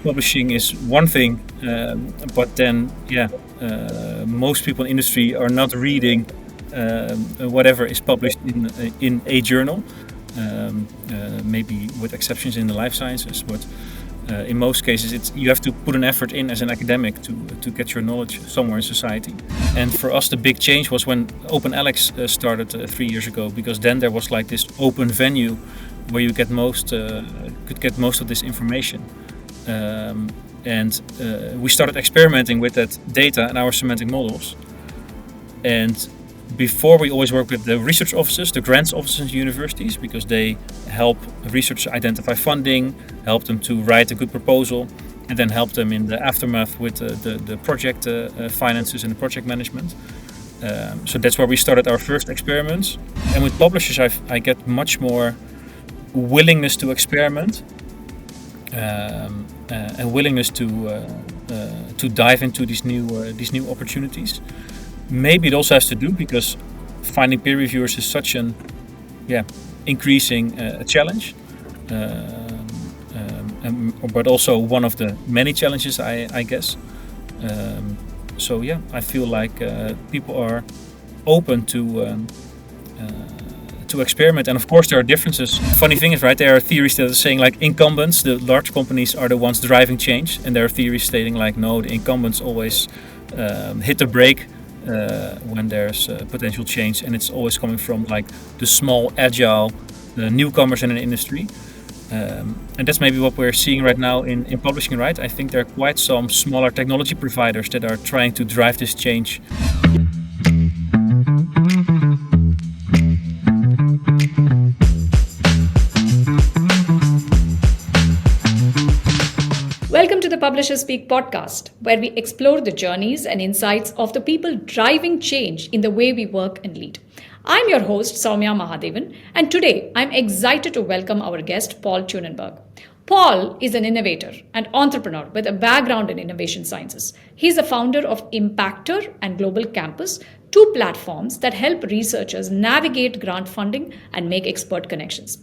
publishing is one thing, but then most people in industry are not reading whatever is published in a journal. Maybe with exceptions in the life sciences, but in most cases you have to put an effort in as an academic to get your knowledge somewhere in society. And for us the big change was when OpenAlex started 3 years ago, because then there was like this open venue where you could get most of this information. And we started experimenting with that data and our semantic models. And before, we always worked with the research offices, the grants offices in universities, because they help researchers identify funding, help them to write a good proposal, and then help them in the aftermath with the project finances and the project management. So that's where we started our first experiments. And with publishers, I get much more willingness to experiment and willingness to dive into these new opportunities. Maybe it also has to do because finding peer reviewers is such an increasing challenge, but also one of the many challenges, I guess. I feel like people are open to experiment, and of course there are differences. Funny thing is, right, there are theories that are saying like incumbents, the large companies, are the ones driving change, and there are theories stating like no, the incumbents always hit the brake when there's potential change, and it's always coming from like the small, agile newcomers in an industry. And that's maybe what we're seeing right now in publishing, right? I think there are quite some smaller technology providers that are trying to drive this change. Welcome to the Publisherspeak Podcast, where we explore the journeys and insights of the people driving change in the way we work and lead. I'm your host, Sowmya Mahadevan, and today I'm excited to welcome our guest, Paul Tuinenburg. Paul is an innovator and entrepreneur with a background in innovation sciences. He's the founder of Impactor and Global Campus, two platforms that help researchers navigate grant funding and make expert connections.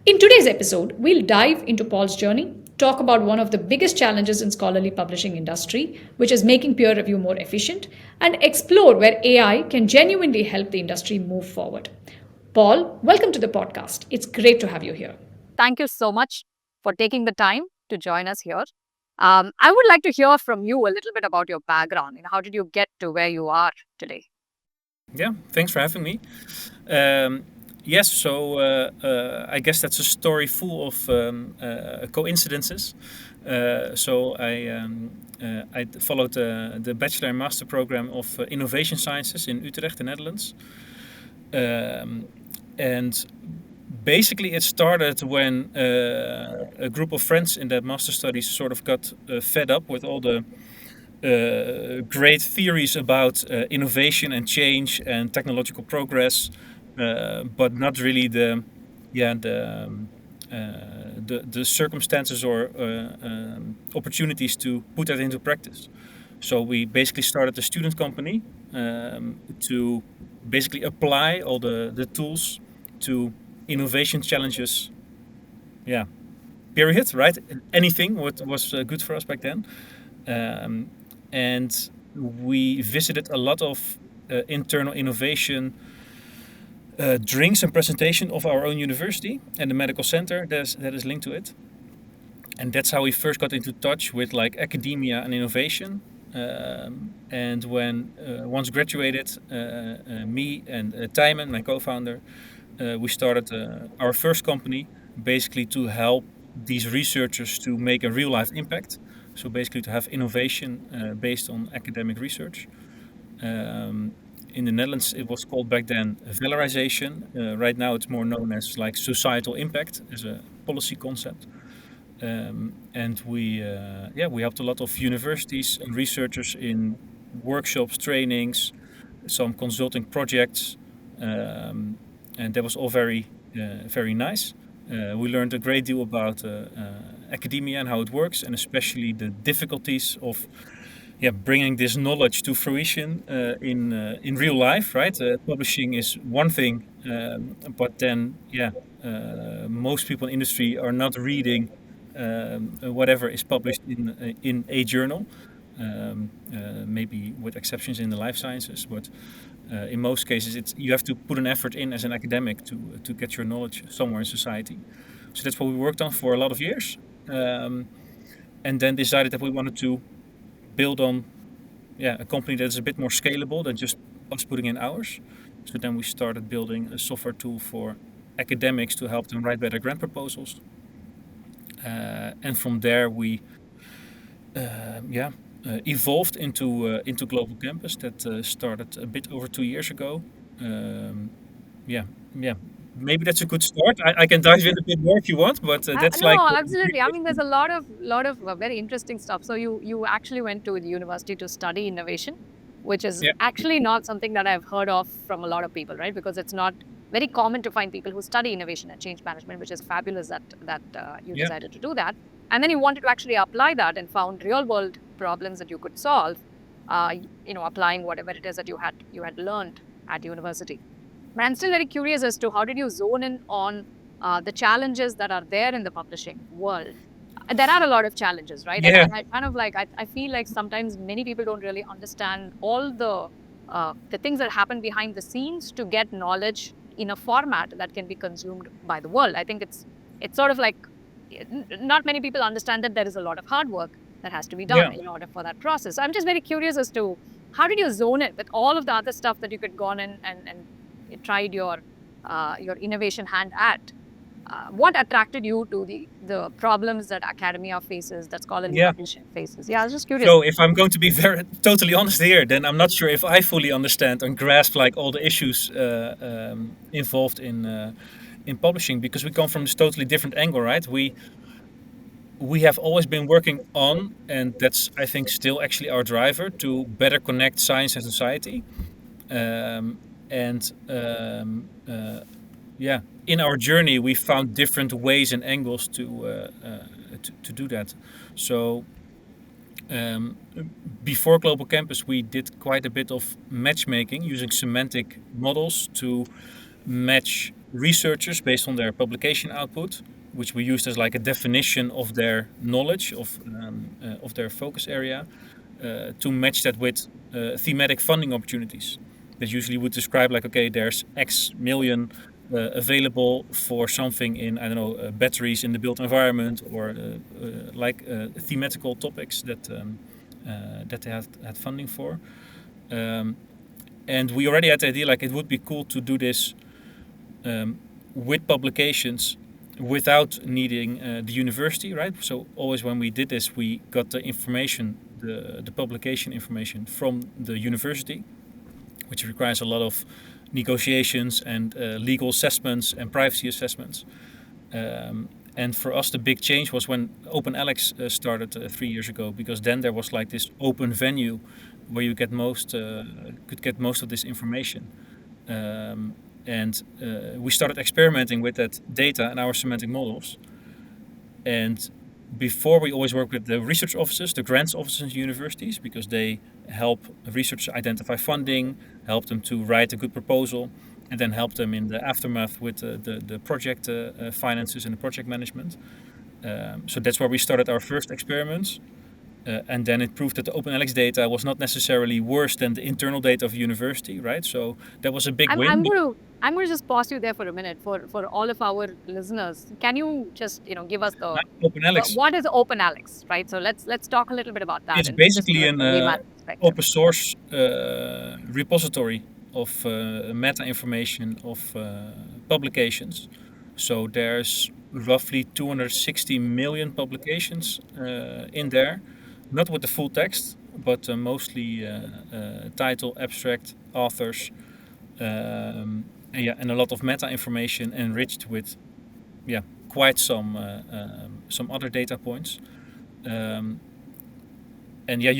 In today's episode, we'll dive into Paul's journey, talk about one of the biggest challenges in scholarly publishing industry, which is making peer review more efficient, and explore where AI can genuinely help the industry move forward. Paul, welcome to the podcast. It's great to have you here. Thank you so much for taking the time to join us here. I would like to hear from you a little bit about your background and how did you get to where you are today? Yeah, thanks for having me. Yes, so I guess that's a story full of coincidences. So I followed the bachelor and master program of innovation sciences in Utrecht, the Netherlands. And basically it started when a group of friends in that master studies sort of got fed up with all the great theories about innovation and change and technological progress. But not really the circumstances or opportunities to put that into practice. So we basically started a student company to basically apply all the tools to innovation challenges. Yeah, period. Right? Anything what was good for us back then, and we visited a lot of internal innovation. Drinks and presentation of our own university and the medical center that is linked to it, and that's how we first got into touch with like academia and innovation. And when once graduated, me and Tijmen, my co-founder, we started our first company, basically to help these researchers to make a real life impact. So basically to have innovation based on academic research. In the Netherlands, it was called back then valorization. Right now, it's more known as like societal impact as a policy concept. And we helped a lot of universities and researchers in workshops, trainings, some consulting projects, and that was all very nice. We learned a great deal about academia and how it works, and especially the difficulties of bringing this knowledge to fruition in real life, right? Publishing is one thing, but then most people in industry are not reading whatever is published in a journal. Maybe with exceptions in the life sciences, but in most cases, you have to put an effort in as an academic to get your knowledge somewhere in society. So that's what we worked on for a lot of years, and then decided that we wanted to build on a company that is a bit more scalable than just us putting in hours. So then we started building a software tool for academics to help them write better grant proposals. And from there we evolved into Global Campus that started a bit over 2 years ago. Yeah, yeah. Maybe that's a good start. I can dive in a bit more if you want, but that's no, like absolutely. I mean, there's a lot of very interesting stuff. So you actually went to the university to study innovation, which is Yeah. actually not something that I've heard of from a lot of people, right? Because it's not very common to find people who study innovation and change management, which is fabulous that you Yeah. decided to do that. And then you wanted to actually apply that and found real world problems that you could solve, applying whatever it is that you had learned at university. But I'm still very curious as to how did you zone in on the challenges that are there in the publishing world. There are a lot of challenges, right? Yeah. And I kind of like, I feel like sometimes many people don't really understand all the things that happen behind the scenes to get knowledge in a format that can be consumed by the world. I think it's sort of like, not many people understand that there is a lot of hard work that has to be done Yeah. in order for that process. So I'm just very curious as to how did you zone it with all of the other stuff that you could go on and tried your innovation hand at? What attracted you to the problems that academia faces, that scholarly Yeah. publishing faces? Yeah, I was just curious. So if I'm going to be totally honest here, then I'm not sure if I fully understand and grasp like all the issues involved in publishing, because we come from this totally different angle, right? We have always been working on, and that's I think still actually our driver, to better connect science and society. In our journey, we found different ways and angles to do that. So before Global Campus, we did quite a bit of matchmaking using semantic models to match researchers based on their publication output, which we used as like a definition of their knowledge of their focus area, to match that with thematic funding opportunities. That usually would describe like, okay, there's X million available for something in, I don't know, batteries in the built environment, or thematical topics that they had funding for. And we already had the idea like it would be cool to do this with publications without needing the university, right? So always when we did this, we got the information, the publication information from the university, which requires a lot of negotiations and legal assessments and privacy assessments. And for us, the big change was when OpenAlex started 3 years ago, because then there was like this open venue where you could get most of this information. And we started experimenting with that data and our semantic models. And before, we always worked with the research offices, the grants offices in universities, because they help researchers identify funding, help them to write a good proposal, and then help them in the aftermath with the project finances and the project management. So that's where we started our first experiments. And then it proved that the OpenAlex data was not necessarily worse than the internal data of the university, right? So that was a big win. I'm going to just pause you there for a minute for all of our listeners. Can you just give us the OpenAlex? What is OpenAlex, right? So let's talk a little bit about that. It's basically an open source repository of meta information of publications. So there's roughly 260 million publications in there. Not with the full text, but mostly title, abstract, authors, and a lot of meta information enriched with, quite some other data points. You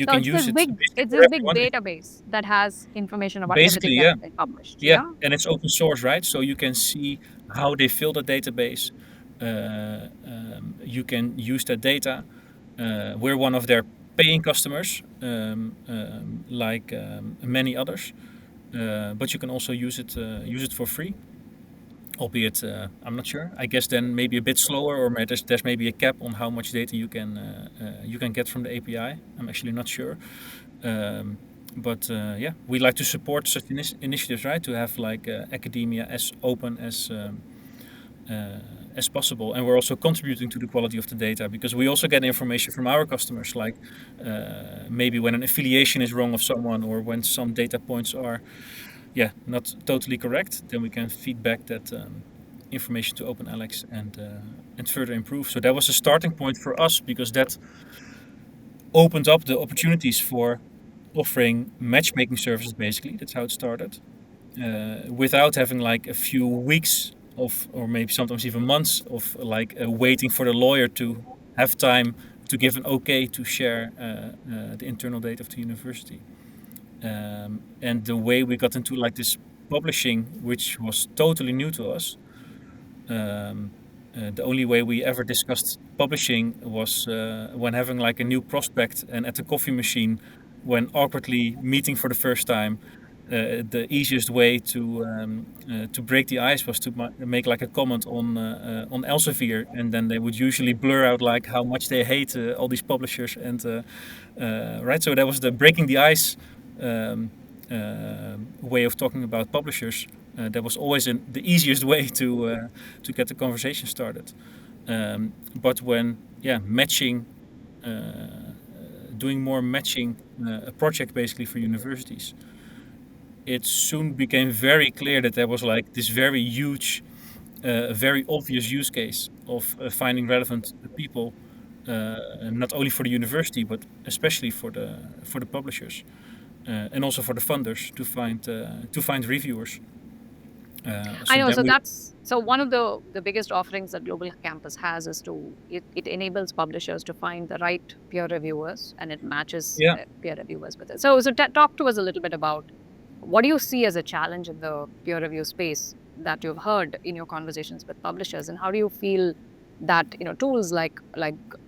can use it. It's this big database that has information about everything that's been published. Yeah, and it's open source, right? So you can see how they fill the database. You can use that data. We're one of their paying customers, like many others, but you can also use it for free. albeit I'm not sure. I guess then maybe a bit slower, or there's maybe a cap on how much data you can get from the API. I'm actually not sure. But yeah, we like to support such initiatives, right? To have like academia as open as possible, and we're also contributing to the quality of the data, because we also get information from our customers, like maybe when an affiliation is wrong of someone, or when some data points are not totally correct, then we can feed back that information to OpenAlex and further improve. So that was a starting point for us, because that opened up the opportunities for offering matchmaking services. Basically, that's how it started, without having like a few weeks of, or maybe sometimes even months of, like waiting for the lawyer to have time to give an okay to share the internal data of the university. And the way we got into like this publishing, which was totally new to us, the only way we ever discussed publishing was when having like a new prospect, and at the coffee machine, when awkwardly meeting for the first time, the easiest way to break the ice was to make like a comment on Elsevier, and then they would usually blur out like how much they hate all these publishers, and right. So that was the breaking the ice way of talking about publishers. That was always the easiest way to get the conversation started. But when matching, doing more matching, a project basically for universities, it soon became very clear that there was like this very huge, very obvious use case of finding relevant people, not only for the university but especially for the publishers, and also for the funders to find reviewers. I know. So one of the biggest offerings that Global Campus has is it enables publishers to find the right peer reviewers, and it matches peer reviewers with it. So talk to us a little bit about what do you see as a challenge in the peer review space that you've heard in your conversations with publishers, and how do you feel that tools like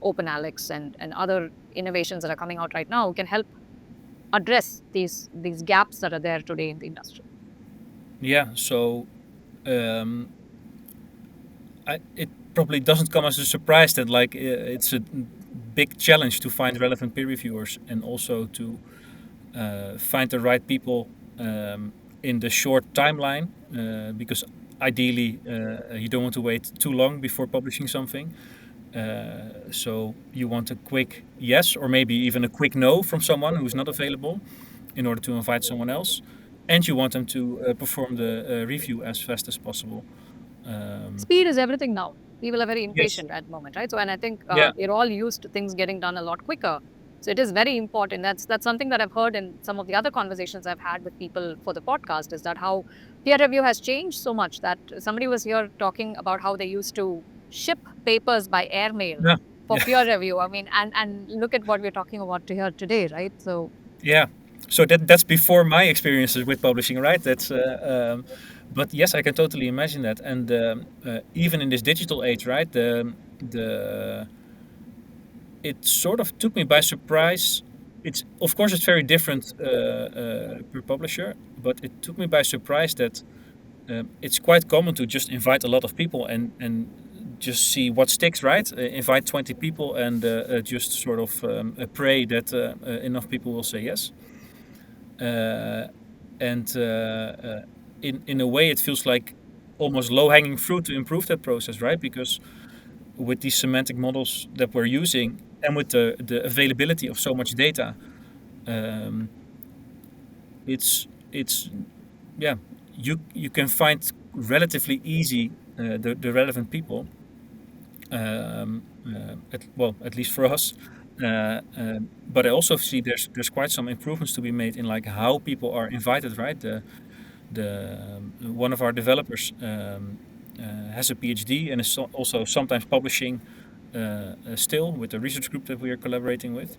OpenAlex and other innovations that are coming out right now can help address these gaps that are there today in the industry? Yeah, so it probably doesn't come as a surprise that like it's a big challenge to find relevant peer reviewers, and also to find the right people in the short timeline, because ideally you don't want to wait too long before publishing something. So you want a quick yes, or maybe even a quick no from someone who's not available, in order to invite someone else. And you want them to perform the review as fast as possible. Speed is everything now. People are very impatient at the moment, right? So, and I think we're all used to things getting done a lot quicker. So it is very important. That's something that I've heard in some of the other conversations I've had with people for the podcast, is that how peer review has changed so much, that somebody was here talking about how they used to ship papers by airmail for peer review. I mean, and look at what we're talking about here today, right? So so that's before my experiences with publishing, right? That's but yes, I can totally imagine that. And even in this digital age, right? It sort of took me by surprise. Of course it's very different per publisher, but it took me by surprise that it's quite common to just invite a lot of people and just see what sticks, right? Invite 20 people and just sort of pray that enough people will say yes. And in a way it feels like almost low-hanging fruit to improve that process, right? Because with these semantic models that we're using, and with the availability of so much data, it's you can find relatively easy the relevant people, at least for us. But I also see there's quite some improvements to be made in like how people are invited, right? One of our developers has a PhD and is also sometimes publishing still with the research group that we are collaborating with,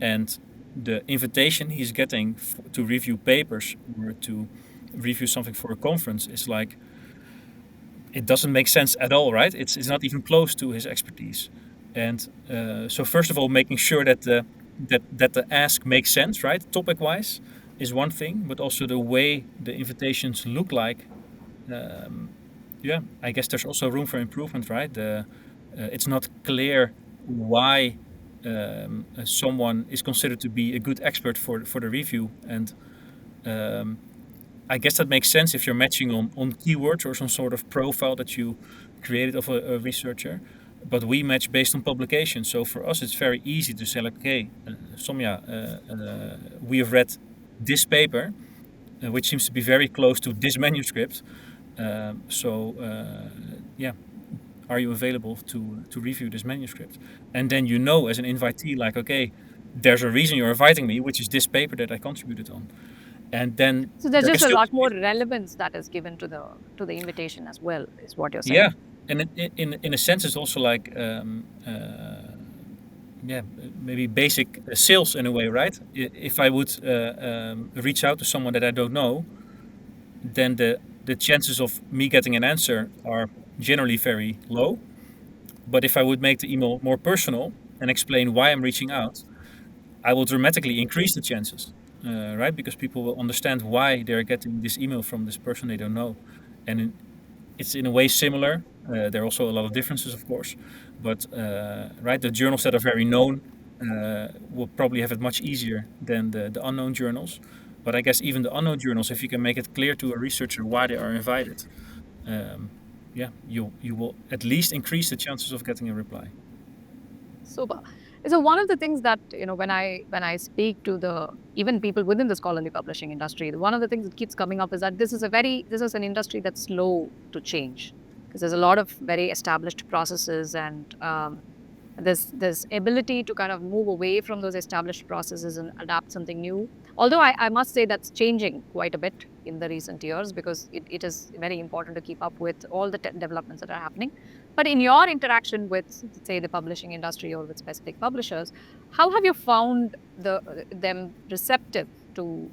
and the invitation he's getting to review papers or to review something for a conference is like, it doesn't make sense at all, right? It's not even close to his expertise. And so first of all, making sure that the ask makes sense, right? Topic-wise is one thing, but also the way the invitations look like Yeah, I guess there's also room for improvement, right? It's not clear why someone is considered to be a good expert for the review, and um, I guess that makes sense if you're matching on keywords or some sort of profile that you created of a researcher. But we match based on publication, so for us it's very easy to say, like, okay, Sowmya, we have read this paper, which seems to be very close to this manuscript. Yeah, are you available to review this manuscript? And then as an invitee, like, okay, there's a reason you're inviting me, which is this paper that I contributed on. And then So there's there can just a still lot more relevance that is given to the invitation as well, is what you're saying. yeah, and in a sense, it's also like yeah, maybe basic sales in a way, right? If I would reach out to someone that I don't know, then the chances of me getting an answer are generally very low. But if I would make the email more personal and explain why I'm reaching out, I will dramatically increase the chances, right? Because people will understand why they're getting this email from this person they don't know, and it's in a way similar. There are also a lot of differences, of course, but right, the journals that are very known will probably have it much easier than the unknown journals. But I guess even the unknown journals, if you can make it clear to a researcher why they are invited, yeah, you will at least increase the chances of getting a reply. Super. So one of the things that, when I speak to the even people within the scholarly publishing industry, one of the things that keeps coming up is that this is an industry that's slow to change, because there's a lot of very established processes, and this ability to kind of move away from those established processes and adapt something new. Although I must say that's changing quite a bit in the recent years, because it is very important to keep up with all the developments that are happening. But in your interaction with, say, the publishing industry or with specific publishers, how have you found them receptive to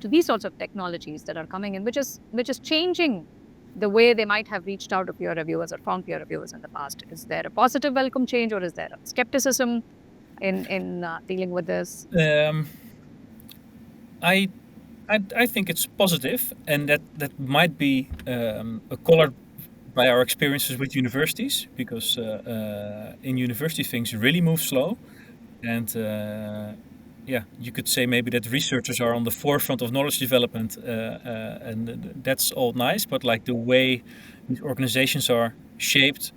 these sorts of technologies that are coming in, which is changing the way they might have reached out to peer reviewers or found peer reviewers in the past? Is there a positive welcome change, or is there a skepticism in dealing with this? I think it's positive, and that might be colored by our experiences with universities, because in university things really move slow, and yeah, you could say maybe that researchers are on the forefront of knowledge development, and that's all nice, but like the way these organizations are shaped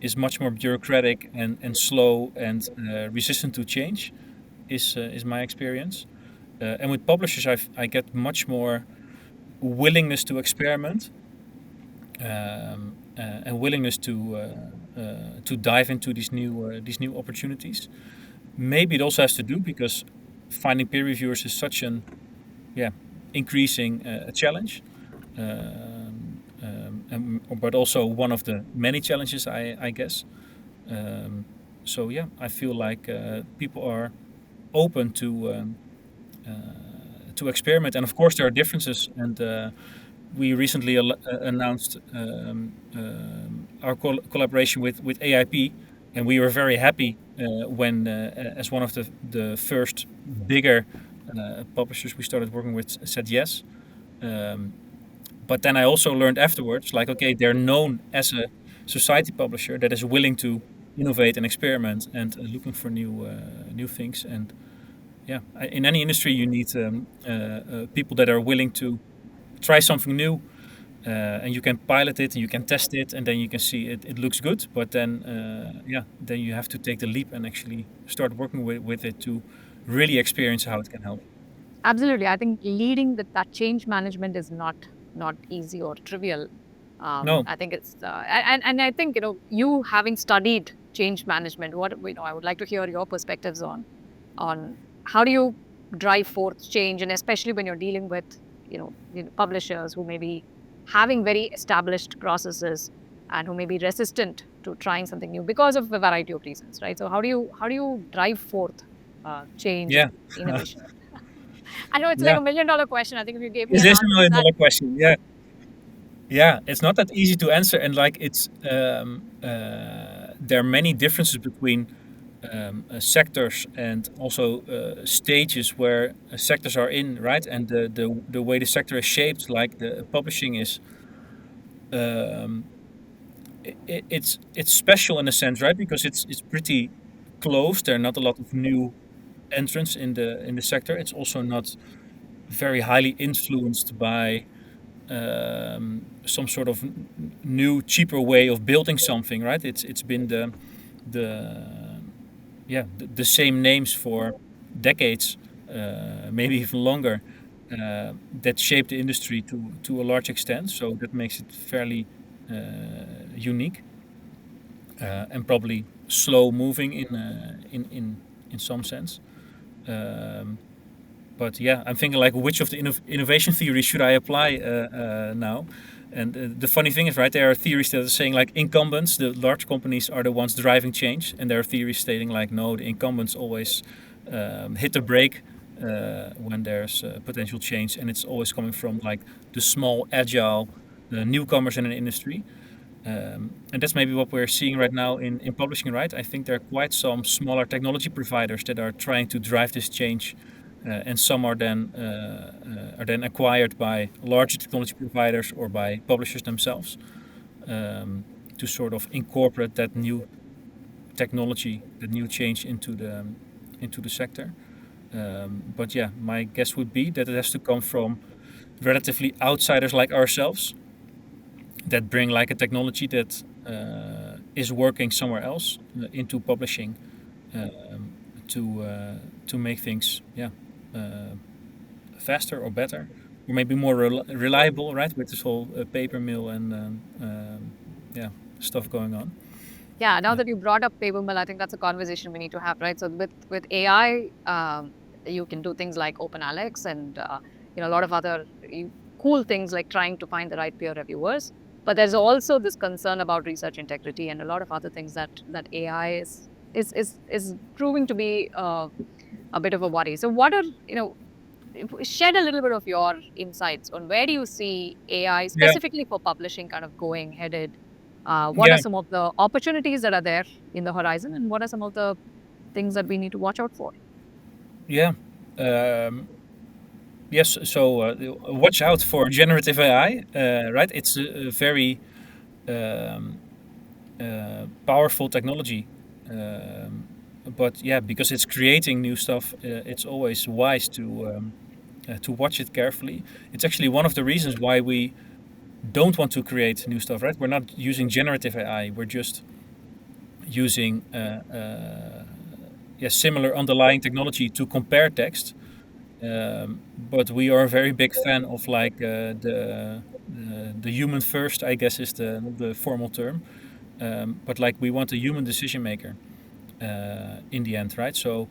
is much more bureaucratic and slow and resistant to change, is my experience. And with publishers, I get much more willingness to experiment, and willingness to dive into these new opportunities. Maybe it also has to do because finding peer reviewers is such an increasing challenge, but also one of the many challenges, I guess. So yeah, I feel like people are open to experiment, and of course there are differences. And we recently announced our collaboration with AIP, and we were very happy when, as one of the first bigger publishers we started working with, said yes. But then I also learned afterwards, like, okay, they're known as a society publisher that is willing to innovate and experiment and looking for new things. And yeah, in any industry you need people that are willing to try something new, and you can pilot it and you can test it, and then you can see it looks good. But then then you have to take the leap and actually start working with it to really experience how it can help. Absolutely. I think leading that change management is not easy or trivial. No. I think it's and I think you having studied change management, I would like to hear your perspectives on how do you drive forth change, and especially when you're dealing with publishers who may be having very established processes and who may be resistant to trying something new because of a variety of reasons, right? So how do you drive forth change, innovation? I know it's like $1 million question. I think if you gave me it is $1 million that question. Yeah, it's not that easy to answer, and like it's there are many differences between sectors and also stages where sectors are in, right? And the way the sector is shaped, like the publishing is um, it's special in a sense, right? Because it's pretty close. There are not a lot of new entrants in the sector. It's also not very highly influenced by some sort of new, cheaper way of building something, right? It's been the the same names for decades, maybe even longer, that shaped the industry to a large extent. So that makes it fairly unique and probably slow moving in some sense. Um, but yeah, I'm thinking like which of the innovation theories should I apply now? And the funny thing is, right, there are theories that are saying like incumbents, the large companies, are the ones driving change, and there are theories stating like no, the incumbents always hit the brake when there's potential change, and it's always coming from like the small, agile newcomers in an industry. And that's maybe what we're seeing right now in publishing, right? I think there are quite some smaller technology providers that are trying to drive this change, and some are then acquired by larger technology providers or by publishers themselves, to sort of incorporate that new technology, that new change into the sector. But yeah, my guess would be that it has to come from relatively outsiders like ourselves that bring like a technology that is working somewhere else into publishing, to make things faster or better, or maybe more reliable, right? With this whole paper mill and stuff going on. Yeah, now that you brought up paper mill, I think that's a conversation we need to have, right? So with AI, you can do things like OpenAlex and a lot of other cool things like trying to find the right peer reviewers. But there's also this concern about research integrity and a lot of other things that AI is proving to be a bit of a worry. So what are, shed a little bit of your insights on where do you see AI specifically for publishing kind of headed? What are some of the opportunities that are there in the horizon, and what are some of the things that we need to watch out for? Yeah. Yes. So watch out for generative AI. Right. It's a very powerful technology. But yeah, because it's creating new stuff, it's always wise to watch it carefully. It's actually one of the reasons why we don't want to create new stuff, right? We're not using generative AI. We're just using similar underlying technology to compare text. But we are a very big fan of like the human first, I guess, is the formal term. But like we want a human decision maker in the end, right? So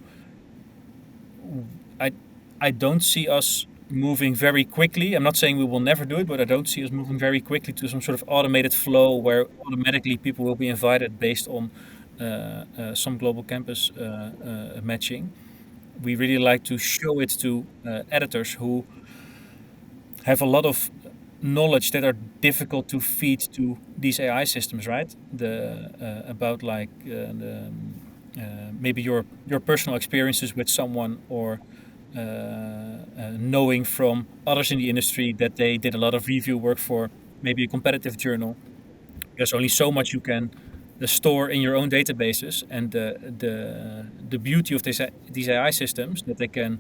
I don't see us moving very quickly. I'm not saying we will never do it, but I don't see us moving very quickly to some sort of automated flow where automatically people will be invited based on some global campus matching. We really like to show it to editors who have a lot of knowledge that are difficult to feed to these AI systems, right? About like maybe your personal experiences with someone, or knowing from others in the industry that they did a lot of review work for maybe a competitive journal. There's only so much you can store in your own databases, and the beauty of these AI systems that they can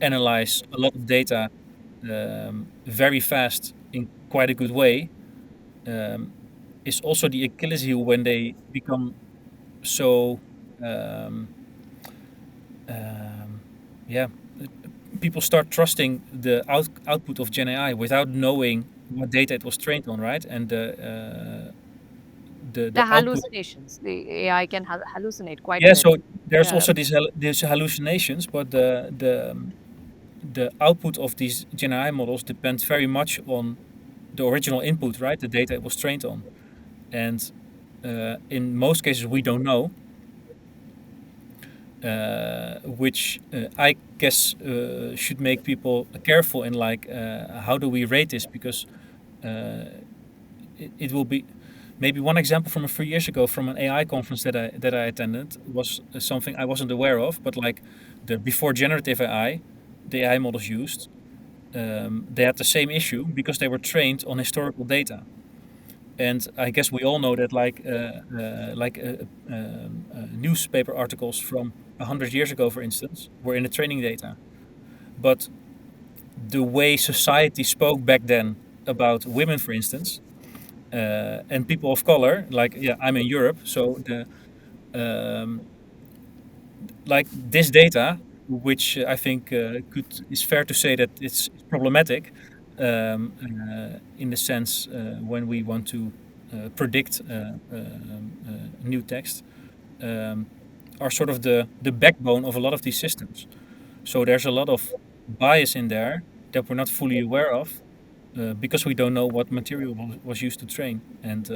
analyze a lot of data very fast in quite a good way, is also the Achilles heel when they become so people start trusting the output of Gen AI without knowing what data it was trained on, right? And the output. Hallucinations. The AI can hallucinate quite a Yeah, bit. so there's also these hallucinations, but the output of these Gen AI models depends very much on the original input, right? The data it was trained on. And in most cases, we don't know, which I guess should make people careful in like, how do we rate this? Because it will be maybe one example from a few years ago from an AI conference that I attended was something I wasn't aware of, but like before generative AI, the AI models used they had the same issue because they were trained on historical data. And I guess we all know that newspaper articles from 100 years ago, for instance, were in the training data. But the way society spoke back then about women, for instance, and people of color, I'm in Europe, so um, this data, which I think is fair to say that it's problematic in the sense when we want to predict new text, are sort of the backbone of a lot of these systems. So there's a lot of bias in there that we're not fully aware of because we don't know what material was used to train. And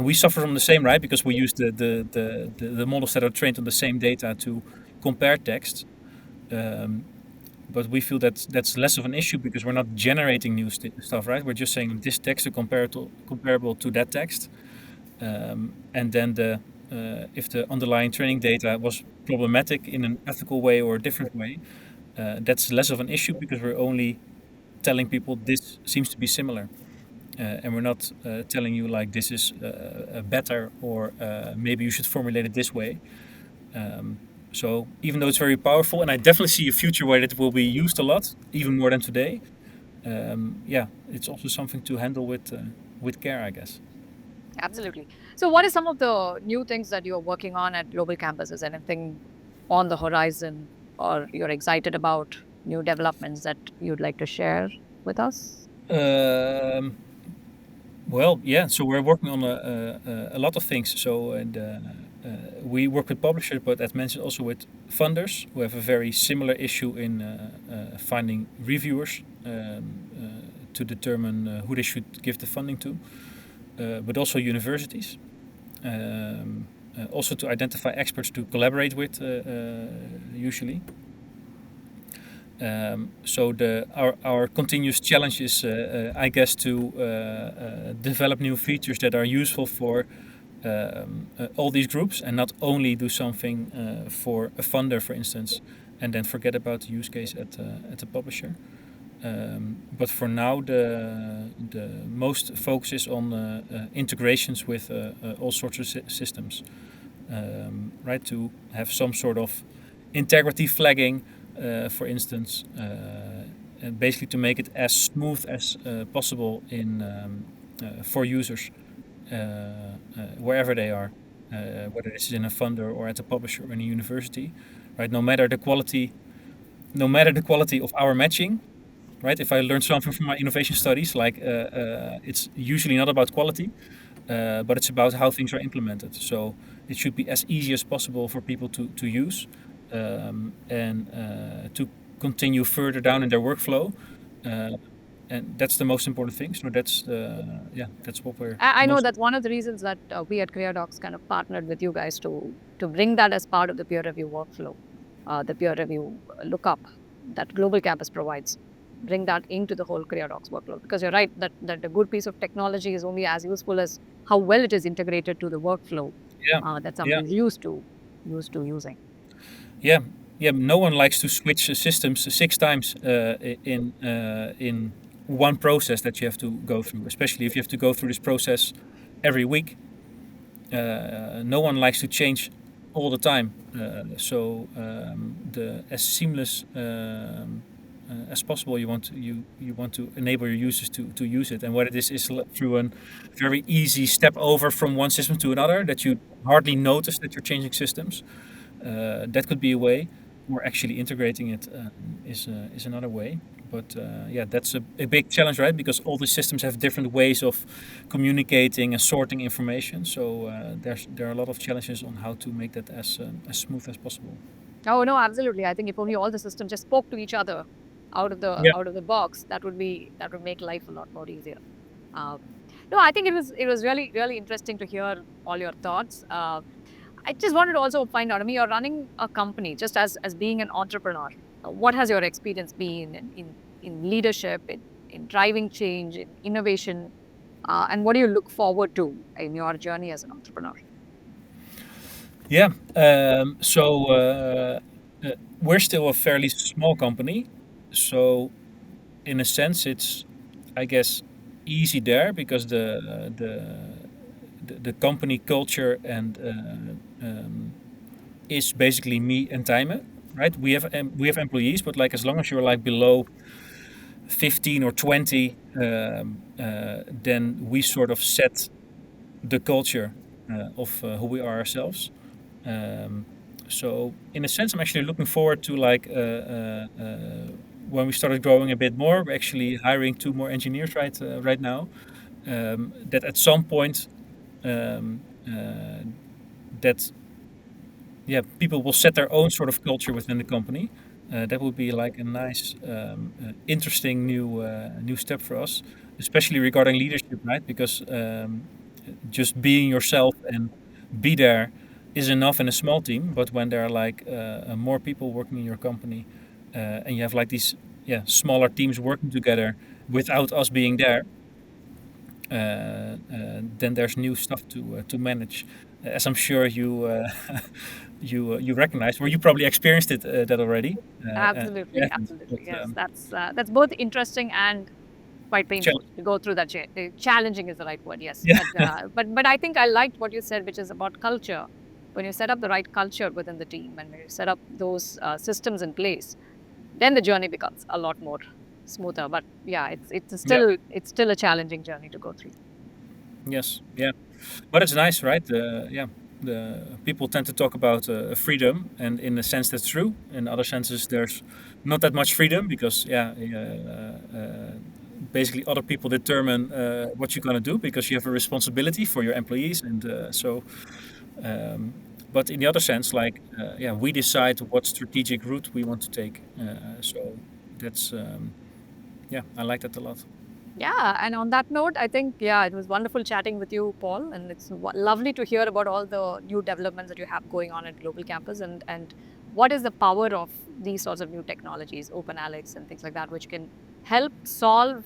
we suffer from the same, right? Because we use the models that are trained on the same data to compare text. But we feel that that's less of an issue because we're not generating new stuff, right? We're just saying this text is comparable to that text. And then if the underlying training data was problematic in an ethical way or a different way, that's less of an issue because we're only telling people this seems to be similar. And we're not telling you like this is better or maybe you should formulate it this way. So even though it's very powerful, and I definitely see a future where it will be used a lot, even more than today, it's also something to handle with care, I guess. Absolutely. So what are some of the new things that you're working on at global campuses? Anything on the horizon or you're excited about, new developments that you'd like to share with us? Well, yeah. So we're working on a lot of things. So we work with publishers, but as mentioned, also with funders who have a very similar issue in finding reviewers to determine who they should give the funding to, but also universities. Also to identify experts to collaborate with, usually. So our continuous challenge is, I guess, to develop new features that are useful for all these groups, and not only do something for a funder, for instance, and then forget about the use case at the publisher. But for now, the most focus is on integrations with all sorts of systems, right? To have some sort of integrity flagging, for instance, and basically to make it as smooth as possible for users wherever they are, whether it's in a funder or at a publisher or in a university, right? No matter the quality of our matching, right? If I learned something from my innovation studies, it's usually not about quality, but it's about how things are implemented. So it should be as easy as possible for people to use. And to continue further down in their workflow, and that's the most important thing. So that's what we're. I know that's one of the reasons that we at CareerDocs kind of partnered with you guys to bring that as part of the peer review workflow, the peer review lookup that Global Campus provides. Bring that into the whole CareerDocs workflow, because you're right that a good piece of technology is only as useful as how well it is integrated to the workflow that someone is used to using. Yeah. No one likes to switch systems 6 times in one process that you have to go through, especially if you have to go through this process every week. No one likes to change all the time. So as seamless as possible, you want to enable your users to use it, and whether this is through a very easy step over from one system to another that you hardly notice that you're changing systems. That could be a way, or actually integrating it is another way. But that's a big challenge, right? Because all the systems have different ways of communicating and sorting information. So there are a lot of challenges on how to make that as smooth as possible. Oh no, absolutely. I think if only all the systems just spoke to each other out of the box, that would make life a lot more easier. No, I think it was really, really interesting to hear all your thoughts. I just wanted to also find out, I mean, you're running a company just as being an entrepreneur. What has your experience been in leadership, in driving change, in innovation, and what do you look forward to in your journey as an entrepreneur? Yeah, so we're still a fairly small company, So in a sense, it's, I guess, easy there because the company culture and is basically me and Tijmen, right? We have employees, but like as long as you're like below 15 or 20, then we sort of set the culture of who we are ourselves. So in a sense, I'm actually looking forward to like when we started growing a bit more. We're actually hiring 2 more engineers right now. That at some point, that people will set their own sort of culture within the company. That would be like a nice, interesting new step for us, especially regarding leadership, right? Because just being yourself and be there is enough in a small team, but when there are like more people working in your company, and you have like these smaller teams working together without us being there, then there's new stuff to manage, as I'm sure you you recognize, or you probably experienced it that already. Absolutely, Yeah, absolutely. but, Yes, that's both interesting and quite painful challenge. to go through that. Challenging is the right word. Yes, Yeah. but I think I liked what you said, which is about culture. When you set up the right culture within the team and when you set up those systems in place, then the journey becomes a lot more smoother. But yeah, it's still a challenging journey to go through. Yes, yeah, but it's nice, right? The people tend to talk about freedom, and in a sense that's true. In other senses, there's not that much freedom because basically other people determine what you're gonna do because you have a responsibility for your employees, and so. But in the other sense, like we decide what strategic route we want to take. So that's I like that a lot. Yeah, and on that note, I think, it was wonderful chatting with you, Paul, and it's lovely to hear about all the new developments that you have going on at Global Campus and what is the power of these sorts of new technologies, Open Alex and things like that, which can help solve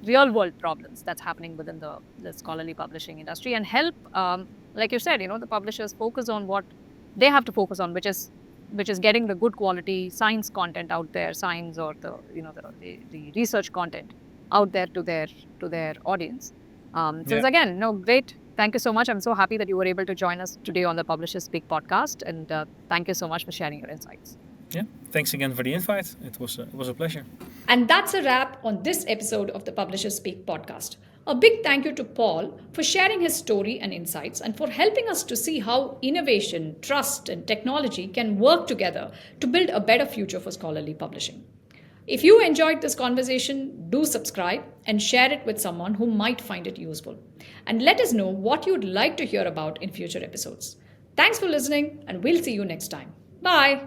real world problems that's happening within the scholarly publishing industry and help, like you said, the publishers focus on what they have to focus on, which is getting the good quality science content out there, science or the research content out there to their audience. It's again, great. Thank you so much. I'm so happy that you were able to join us today on the Publisherspeak podcast, and thank you so much for sharing your insights. Yeah, thanks again for the invite. It was a pleasure. And that's a wrap on this episode of the Publisherspeak podcast. A big thank you to Paul for sharing his story and insights and for helping us to see how innovation, trust, and technology can work together to build a better future for scholarly publishing. If you enjoyed this conversation, do subscribe and share it with someone who might find it useful. And let us know what you'd like to hear about in future episodes. Thanks for listening, and we'll see you next time. Bye.